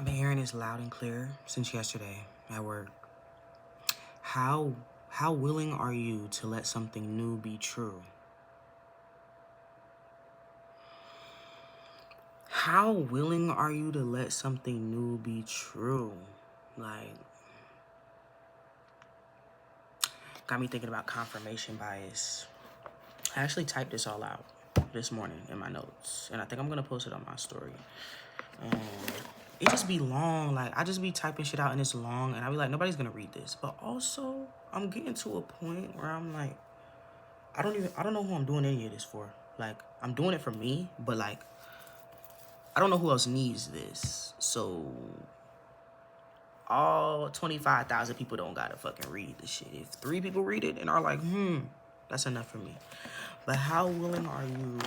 I've been hearing this loud and clear since yesterday at work. How how willing are you to let something new be true? How willing are you to let something new be true? Like, got me thinking about confirmation bias. I actually typed this all out this morning in my notes, and I think I'm gonna post it on my story. Um, it just be long. Like, I just be typing shit out and it's long, and I be like, nobody's gonna read this. But also, I'm getting to a point where I'm like, I don't know who I'm doing any of this for. Like, I'm doing it for me, but like, I don't know who else needs this. So, all 25,000 people don't gotta fucking read the shit. If 3 people read it and are like, that's enough for me. But how willing are you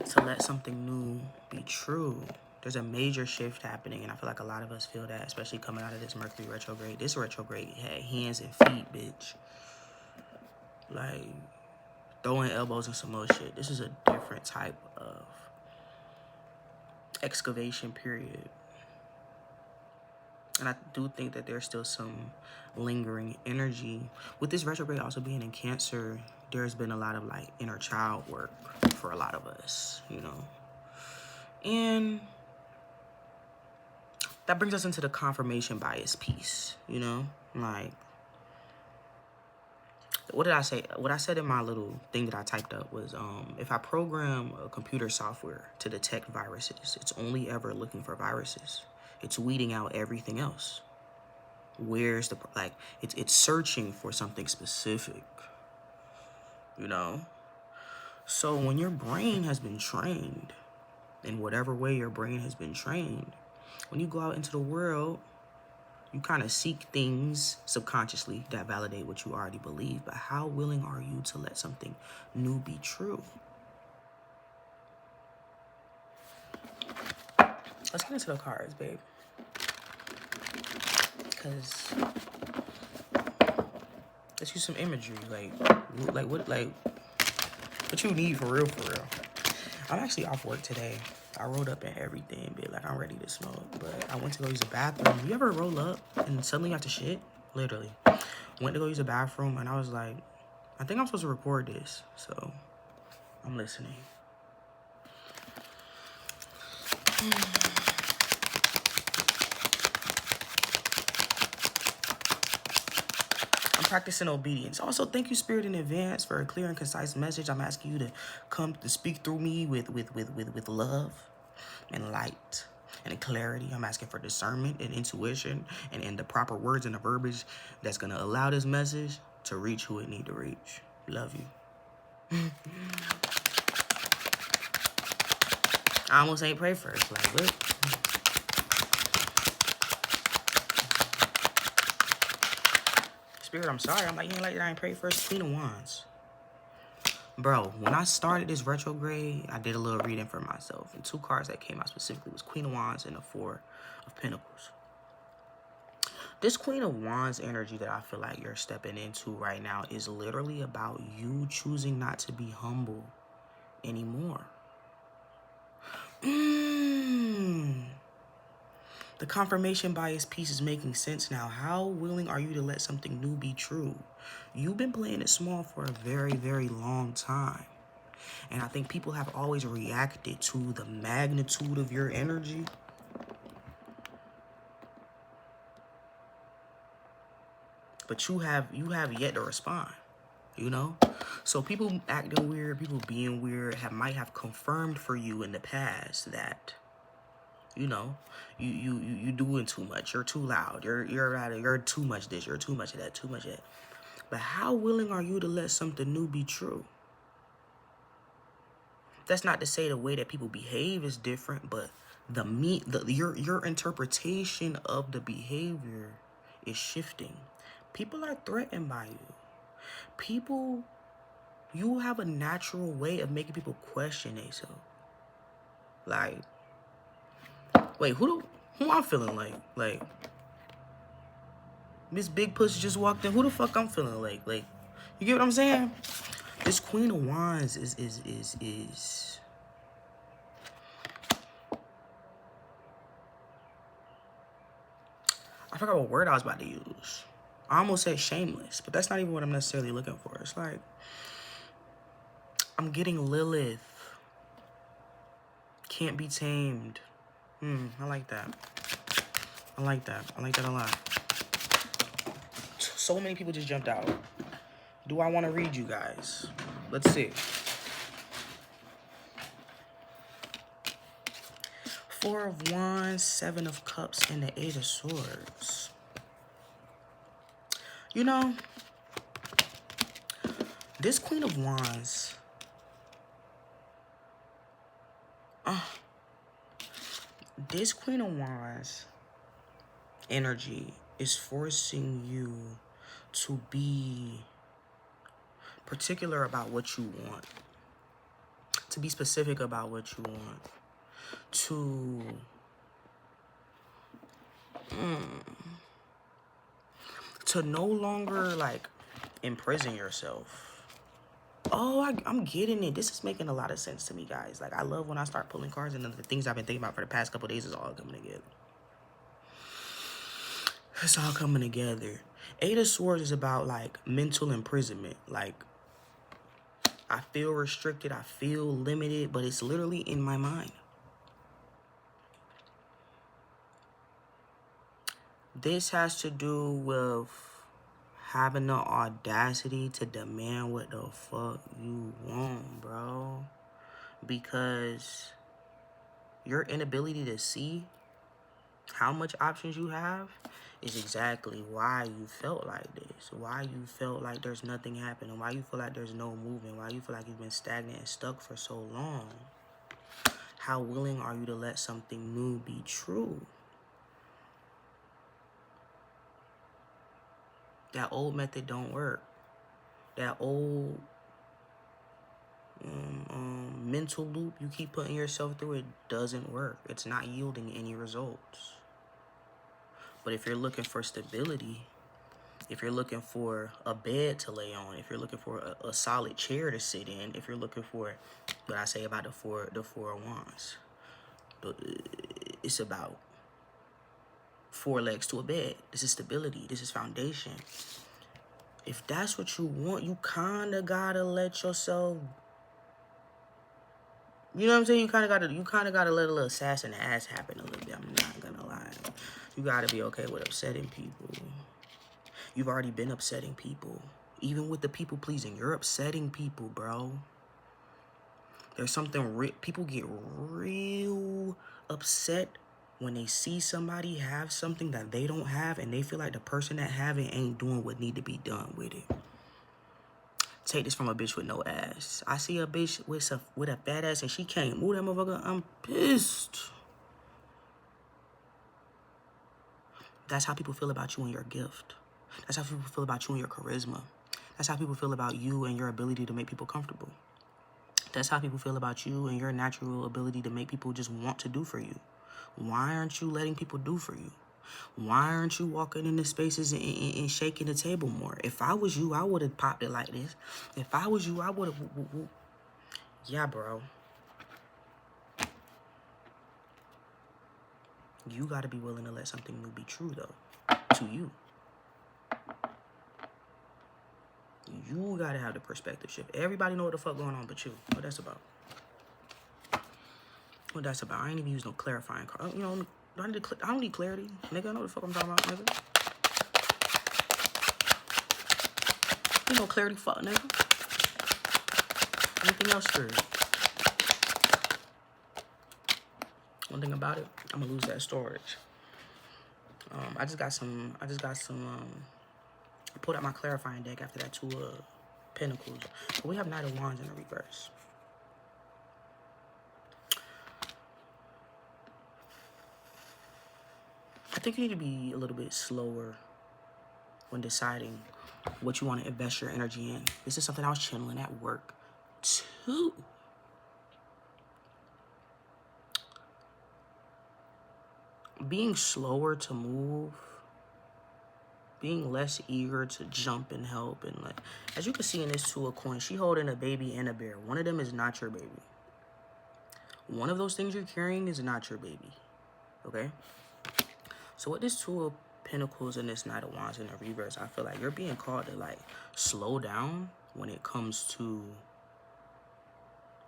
to let something new be true? There's a major shift happening, and I feel like a lot of us feel that, especially coming out of this Mercury retrograde. This retrograde had hands and feet, bitch. Like, throwing elbows and some more shit. This is a different type of excavation period. And I do think that there's still some lingering energy. With this retrograde also being in Cancer, there's been a lot of like inner child work for a lot of us, you know. And that brings us into the confirmation bias piece, you know? Like, what did I say? What I said in my little thing that I typed up was, if I program a computer software to detect viruses, it's only ever looking for viruses. It's weeding out everything else. Where's the, like, it's searching for something specific, you know? So when your brain has been trained, in whatever way your brain has been trained, when you go out into the world, you kind of seek things subconsciously that validate what you already believe. But how willing are you to let something new be true? Let's get into the cards, babe. Because let's use some imagery. What you need for real, for real. I'm actually off work today. I rolled up and everything, but like, I'm ready to smoke. But I went to go use the bathroom. You ever roll up and suddenly you have to shit? Literally. Went to go use the bathroom and I was like, I think I'm supposed to record this. So I'm listening. I'm practicing obedience. Also, thank you, Spirit, in advance for a clear and concise message. I'm asking you to come to speak through me with love and light and clarity. I'm asking for discernment and intuition and the proper words and the verbiage that's going to allow this message to reach who it need to reach. Love you. I almost ain't pray first. Like, what? Spirit, I'm sorry. I'm like, you ain't like that I ain't pray first. Queen of Wands. Bro, when I started this retrograde, I did a little reading for myself. And 2 cards that came out specifically was Queen of Wands and the 4 of Pentacles. This Queen of Wands energy that I feel like you're stepping into right now is literally about you choosing not to be humble anymore. The confirmation bias piece is making sense now. How willing are you to let something new be true? You've been playing it small for a very, very long time. And I think people have always reacted to the magnitude of your energy. But you have yet to respond, you know? So people acting weird, people being weird might have confirmed for you in the past that, you know, you doing too much. You're too loud. You're too much this. You're too much of that. Too much of that. But how willing are you to let something new be true? That's not to say the way that people behave is different, but your interpretation of the behavior is shifting. People are threatened by you. You have a natural way of making people question themselves. Like, wait, who I'm feeling like? Like, Miss Big Puss just walked in. Who the fuck I'm feeling like? Like, you get what I'm saying? This Queen of Wands is I forgot what word I was about to use. I almost said shameless, but that's not even what I'm necessarily looking for. It's like, I'm getting Lilith. Can't be tamed. I like that. I like that. I like that a lot. So many people just jumped out. Do I want to read you guys? Let's see. Four of Wands, Seven of Cups, and the Eight of Swords. You know, this Queen of Wands, this Queen of Wands energy is forcing you to be particular about what you want, to be specific about what you want, to no longer like imprison yourself. Oh, I'm getting it. This is making a lot of sense to me, guys. Like, I love when I start pulling cards and the things I've been thinking about for the past couple of days is all coming together. It's all coming together. Eight of Swords is about, like, mental imprisonment. Like, I feel restricted. I feel limited, but it's literally in my mind. This has to do with having the audacity to demand what the fuck you want, bro. Because your inability to see how much options you have is exactly why you felt like this. Why you felt like there's nothing happening. Why you feel like there's no movement. Why you feel like you've been stagnant and stuck for so long. How willing are you to let something new be true? That old method don't work. That old mental loop you keep putting yourself through, it doesn't work. It's not yielding any results. But if you're looking for stability, if you're looking for a bed to lay on, if you're looking for a solid chair to sit in, if you're looking for what I say about the four of Wands, it's about 4 legs to a bed. This is stability. This is foundation. If that's what you want, you kind of gotta let yourself. You know what I'm saying? You kind of gotta let a little sass in the ass happen a little bit. I'm not gonna lie. You gotta be okay with upsetting people. You've already been upsetting people. Even with the people pleasing, you're upsetting people, bro. There's something people get real upset when they see somebody have something that they don't have and they feel like the person that have it ain't doing what need to be done with it. Take this from a bitch with no ass. I see a bitch with a fat ass and she can't move that motherfucker. I'm pissed. That's how people feel about you and your gift. That's how people feel about you and your charisma. That's how people feel about you and your ability to make people comfortable. That's how people feel about you and your natural ability to make people just want to do for you. Why aren't you letting people do for you? Why aren't you walking into spaces and shaking the table more? If I was you, I would have popped it like this. If I was you, I would have... Yeah, bro. You got to be willing to let something new be true, though, to you. You got to have the perspective shift. Everybody know what the fuck going on but you. What that's about. What that's about. I ain't even use no clarifying card. You know, I don't need clarity. Nigga, I know what the fuck I'm talking about, nigga. You know clarity, fuck, nigga. Anything else for you? One thing about it, I'm gonna lose that storage. I just got some, I pulled out my clarifying deck after that 2 of Pentacles. But we have Knight of Wands in the reverse. I think you need to be a little bit slower when deciding what you want to invest your energy in. This is something I was channeling at work too. Being slower to move, being less eager to jump and help, and like, as you can see in this 2 of Coins, she holding a baby and a bear. One of them is not your baby. One of those things you're carrying is not your baby. Okay? So what this 2 of Pentacles and this Knight of Wands in the reverse, I feel like you're being called to like slow down when it comes to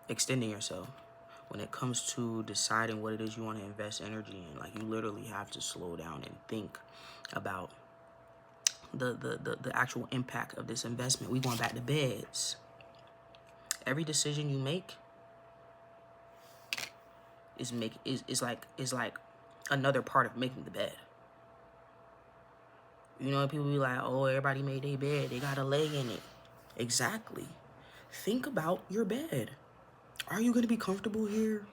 extending yourself. When it comes to deciding what it is you want to invest energy in, like you literally have to slow down and think about the actual impact of this investment. We going back to beds. Every decision you make is like another part of making the bed. You know, people be like, oh, everybody made their bed, they got to lay in it. Exactly. Think about your bed. Are you going to be comfortable here?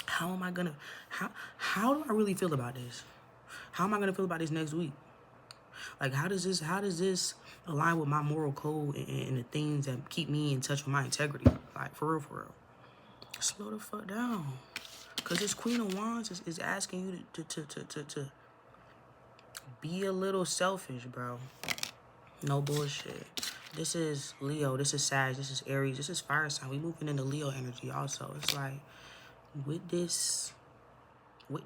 How am I going to, how do I really feel about this? How am I going to feel about this next week? Like, how does this align with my moral code and the things that keep me in touch with my integrity? Like, for real. Slow the fuck down. Because this Queen of Wands is asking you to be a little selfish, bro. No bullshit. This is Leo. This is Sag. This is Aries. This is fire sign. We moving into Leo energy also. It's like, with the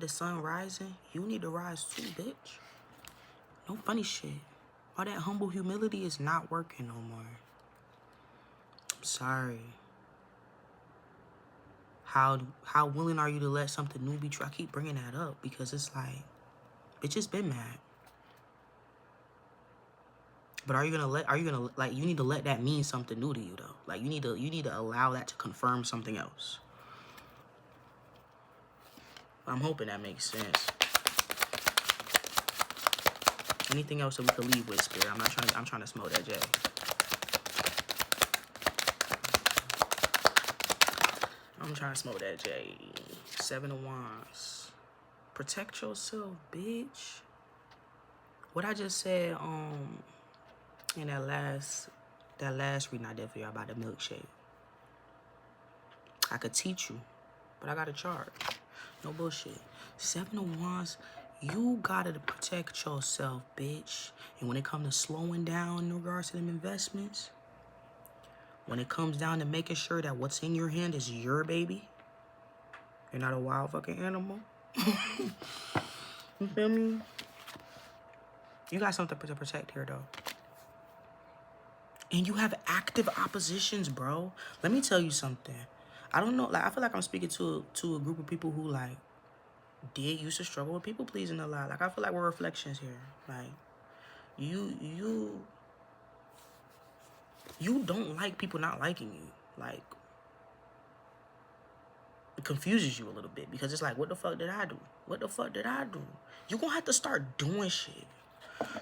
sun rising, you need to rise too, bitch. No funny shit. All that humble humility is not working no more. I'm sorry. How willing are you to let something new be true? I keep bringing that up because it's like, bitches been mad. But are you gonna like, you need to let that mean something new to you though. Like you need to allow that to confirm something else. I'm hoping that makes sense. Anything else that we could leave with, Spirit? I'm trying to smoke that J. I'm trying to smoke that J. 7 of Wands. Protect yourself, bitch. What I just said, in that last reading I did for y'all about the milkshake. I could teach you, but I gotta charge. No bullshit. 7 of Wands, you gotta protect yourself, bitch. And when it comes to slowing down in regards to them investments, when it comes down to making sure that what's in your hand is your baby, you're not a wild fucking animal. You feel me? You got something to protect here, though. And you have active oppositions, bro. Let me tell you something. I don't know. Like, I feel like I'm speaking to a group of people who, like, used to struggle with people pleasing a lot. Like, I feel like we're reflections here. Like, you don't like people not liking you. Like, it confuses you a little bit because it's like, what the fuck did I do? What the fuck did I do? You're gonna have to start doing shit.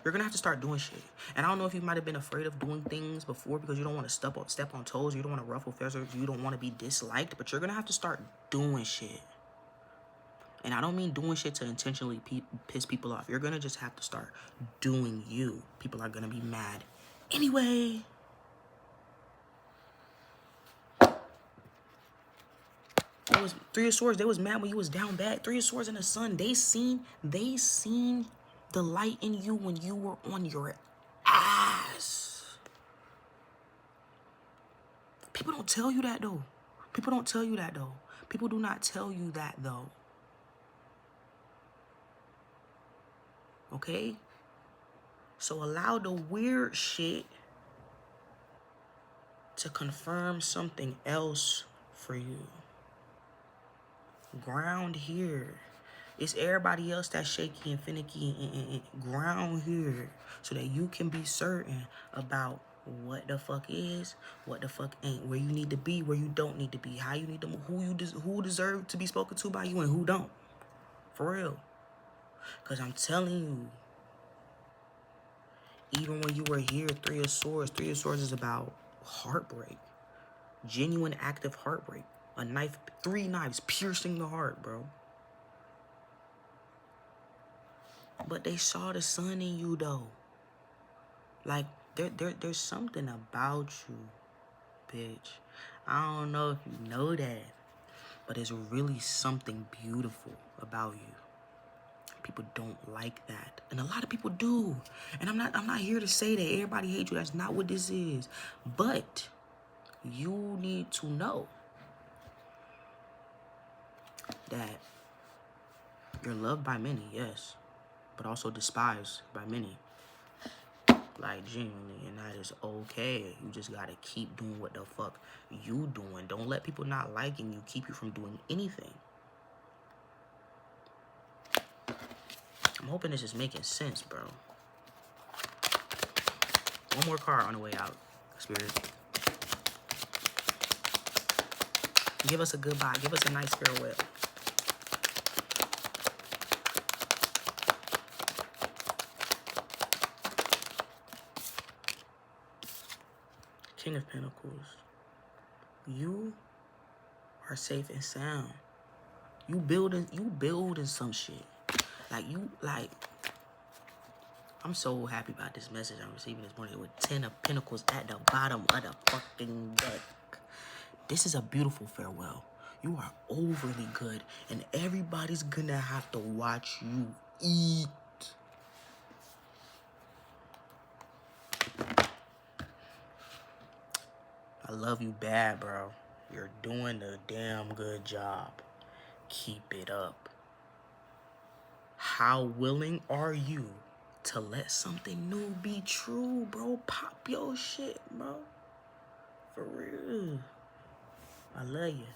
You're gonna have to start doing shit. And I don't know if you might have been afraid of doing things before because you don't want to step on toes, you don't want to ruffle feathers, you don't want to be disliked, but you're gonna have to start doing shit. And I don't mean doing shit to intentionally piss people off. You're gonna just have to start doing you. People are gonna be mad anyway. That was 3 of Swords. They was mad when you was down bad. 3 of Swords in the Sun. They seen the light in you when you were on your ass. People don't tell you that though. People don't tell you that though. People do not tell you that though. Okay? So allow the weird shit to confirm something else for you. Ground here. It's everybody else that's shaky and finicky and ground here so that you can be certain about what the fuck is, what the fuck ain't, where you need to be, where you don't need to be, how you need to move, who deserve to be spoken to by you and who don't. For real. Because I'm telling you, even when you were here, 3 of Swords is about heartbreak. Genuine, active heartbreak. A knife, 3 knives piercing the heart, bro. But they saw the sun in you, though. Like, there's something about you, bitch. I don't know if you know that, but there's really something beautiful about you. People don't like that, and a lot of people do. And I'm not here to say that everybody hates you. That's not what this is. But you need to know that you're loved by many, yes. but also despised by many. Like, genuinely, and that is okay. You just gotta keep doing what the fuck you doing. Don't let people not liking you keep you from doing anything. I'm hoping this is making sense, bro. One more card on the way out, Spirit. Give us a goodbye. Give us a nice farewell. King of Pentacles. You are safe and sound. You building some shit. I'm so happy about this message I'm receiving this morning with 10 of Pentacles at the bottom of the fucking deck. This is a beautiful farewell. You are overly good, and everybody's gonna have to watch you eat. I love you bad, bro. You're doing a damn good job. Keep it up. How willing are you to let something new be true, bro? Pop your shit, bro. For real. I love you.